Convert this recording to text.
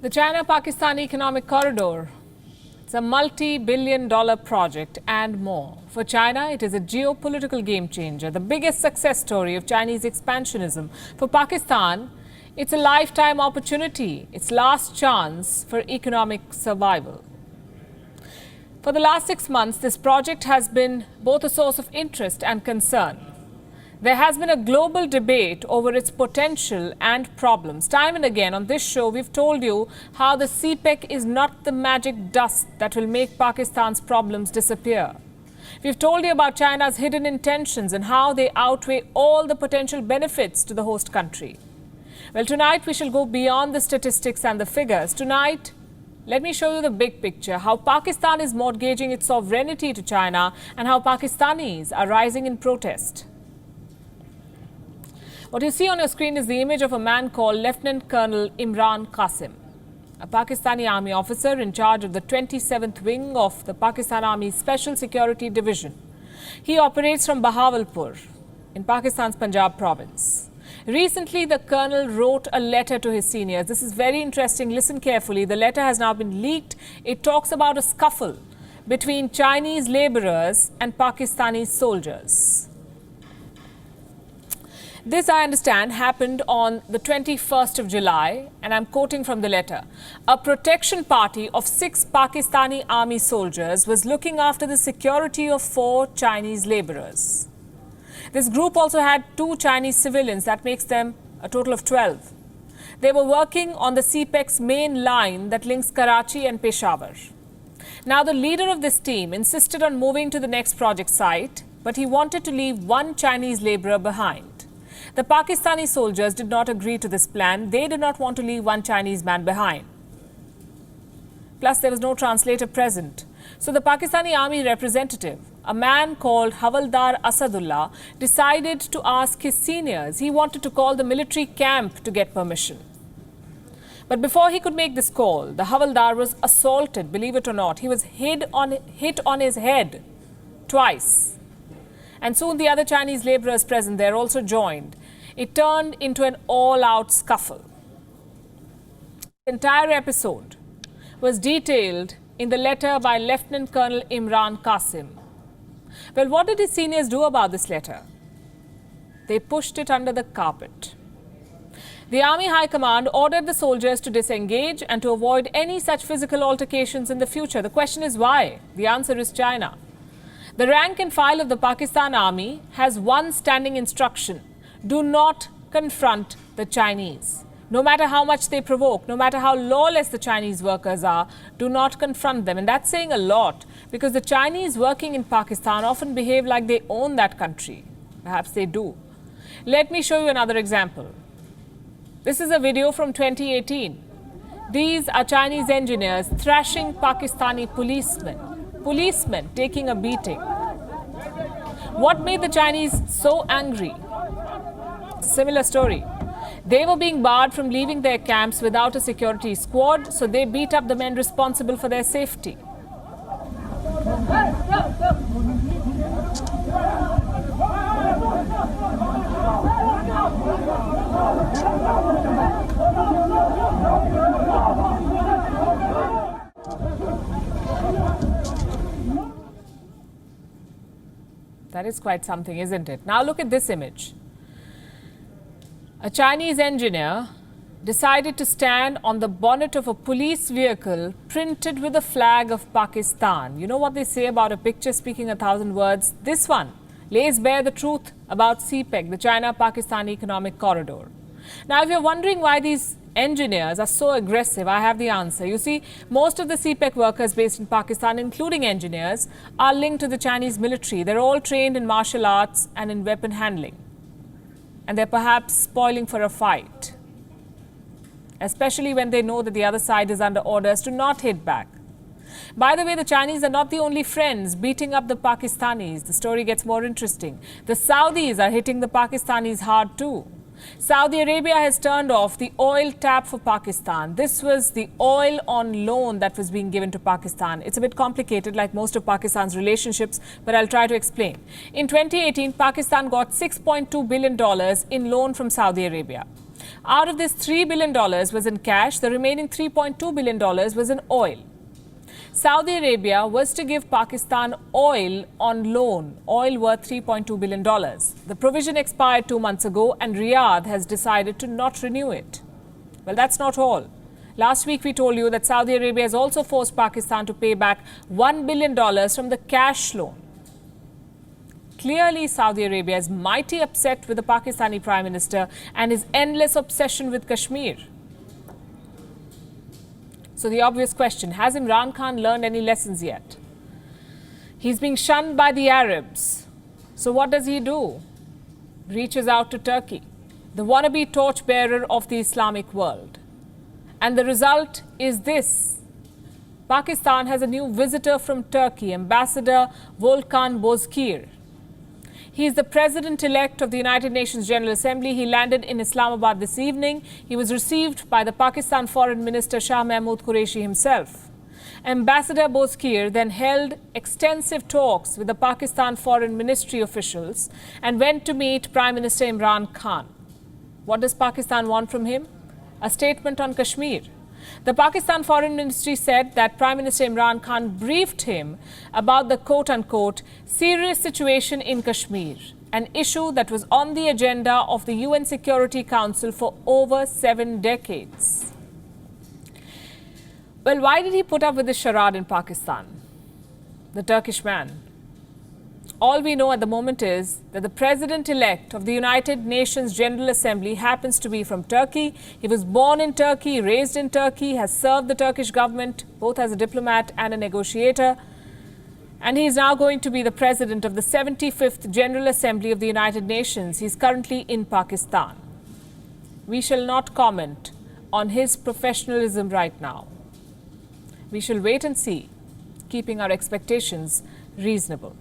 The China-Pakistan Economic Corridor. It's a multi-billion-dollar project and more. For China, it is a geopolitical game-changer, the biggest success story of Chinese expansionism. For Pakistan, it's a lifetime opportunity, its last chance for economic survival. For the last 6 months, this project has been both a source of interest and concern. There has been a global debate over its potential and problems. Time and again on this show, we've told you how the CPEC is not the magic dust that will make Pakistan's problems disappear. We've told you about China's hidden intentions and how they outweigh all the potential benefits to the host country. Well, tonight we shall go beyond the statistics and the figures. Tonight, let me show you the big picture, how Pakistan is mortgaging its sovereignty to China and how Pakistanis are rising in protest. What you see on your screen is the image of a man called Lieutenant Colonel Imran Qasim, a Pakistani Army officer in charge of the 27th Wing of the Pakistan Army's Special Security Division. He operates from Bahawalpur in Pakistan's Punjab province. Recently, the colonel wrote a letter to his seniors. This is very interesting. Listen carefully. The letter has now been leaked. It talks about a scuffle between Chinese labourers and Pakistani soldiers. This, I understand, happened on the 21st of July, and I'm quoting from the letter. A protection party of 6 Pakistani army soldiers was looking after the security of 4 Chinese labourers. This group also had 2 Chinese civilians. That makes them a total of 12. They were working on the CPEC's main line that links Karachi and Peshawar. Now, the leader of this team insisted on moving to the next project site, but he wanted to leave 1 Chinese labourer behind. The Pakistani soldiers did not agree to this plan. They did not want to leave 1 Chinese man behind. Plus, there was no translator present. So the Pakistani army representative, a man called Havaldar Asadullah, decided to ask his seniors. He wanted to call the military camp to get permission. But before he could make this call, the Havaldar was assaulted, believe it or not. He was hit on his head twice. And soon the other Chinese labourers present there also joined. It turned into an all-out scuffle. The entire episode was detailed in the letter by Lieutenant Colonel Imran Qasim. Well, what did his seniors do about this letter? They pushed it under the carpet. The Army High Command ordered the soldiers to disengage and to avoid any such physical altercations in the future. The question is why? The answer is China. The rank and file of the Pakistan Army has one standing instruction: do not confront the Chinese. No matter how much they provoke, no matter how lawless the Chinese workers are, do not confront them. And that's saying a lot, because the Chinese working in Pakistan often behave like they own that country. Perhaps they do. Let me show you another example. This is a video from 2018. These are Chinese engineers thrashing Pakistani policemen. Policemen taking a beating. What made the Chinese so angry? Similar story. They were being barred from leaving their camps without a security squad, so they beat up the men responsible for their safety. That is quite something, isn't it? Now look at this image. A Chinese engineer decided to stand on the bonnet of a police vehicle printed with the flag of Pakistan. You know what they say about a picture speaking 1,000 words? This one lays bare the truth about CPEC, the China-Pakistan Economic Corridor. Now, if you're wondering why these engineers are so aggressive, I have the answer. You see, most of the CPEC workers based in Pakistan, including engineers, are linked to the Chinese military. They're all trained in martial arts and in weapon handling. And they're perhaps spoiling for a fight, especially when they know that the other side is under orders to not hit back. By the way, the Chinese are not the only friends beating up the Pakistanis. The story gets more interesting. The Saudis are hitting the Pakistanis hard too. Saudi Arabia has turned off the oil tap for Pakistan. This was the oil on loan that was being given to Pakistan. It's a bit complicated, like most of Pakistan's relationships, but I'll try to explain. In 2018, Pakistan got $6.2 billion in loan from Saudi Arabia. Out of this, $3 billion was in cash. The remaining $3.2 billion was in oil. Saudi Arabia was to give Pakistan oil on loan, oil worth $3.2 billion. The provision expired 2 months ago and Riyadh has decided to not renew it. Well, that's not all. Last week we told you that Saudi Arabia has also forced Pakistan to pay back $1 billion from the cash loan. Clearly, Saudi Arabia is mighty upset with the Pakistani Prime Minister and his endless obsession with Kashmir. So the obvious question, has Imran Khan learned any lessons yet? He's being shunned by the Arabs. So what does he do? Reaches out to Turkey, the wannabe torchbearer of the Islamic world. And the result is this. Pakistan has a new visitor from Turkey, Ambassador Volkan Bozkir. He is the President-elect of the United Nations General Assembly. He landed in Islamabad this evening. He was received by the Pakistan Foreign Minister Shah Mahmood Qureshi himself. Ambassador Bozkir then held extensive talks with the Pakistan Foreign Ministry officials and went to meet Prime Minister Imran Khan. What does Pakistan want from him? A statement on Kashmir. The Pakistan Foreign Ministry said that Prime Minister Imran Khan briefed him about the quote-unquote serious situation in Kashmir, an issue that was on the agenda of the UN Security Council for over 7 decades. Well, why did he put up with this charade in Pakistan? The Turkish man. All we know at the moment is that the President-elect of the United Nations General Assembly happens to be from Turkey. He was born in Turkey, raised in Turkey, has served the Turkish government, both as a diplomat and a negotiator. And he is now going to be the President of the 75th General Assembly of the United Nations. He is currently in Pakistan. We shall not comment on his professionalism right now. We shall wait and see, keeping our expectations reasonable.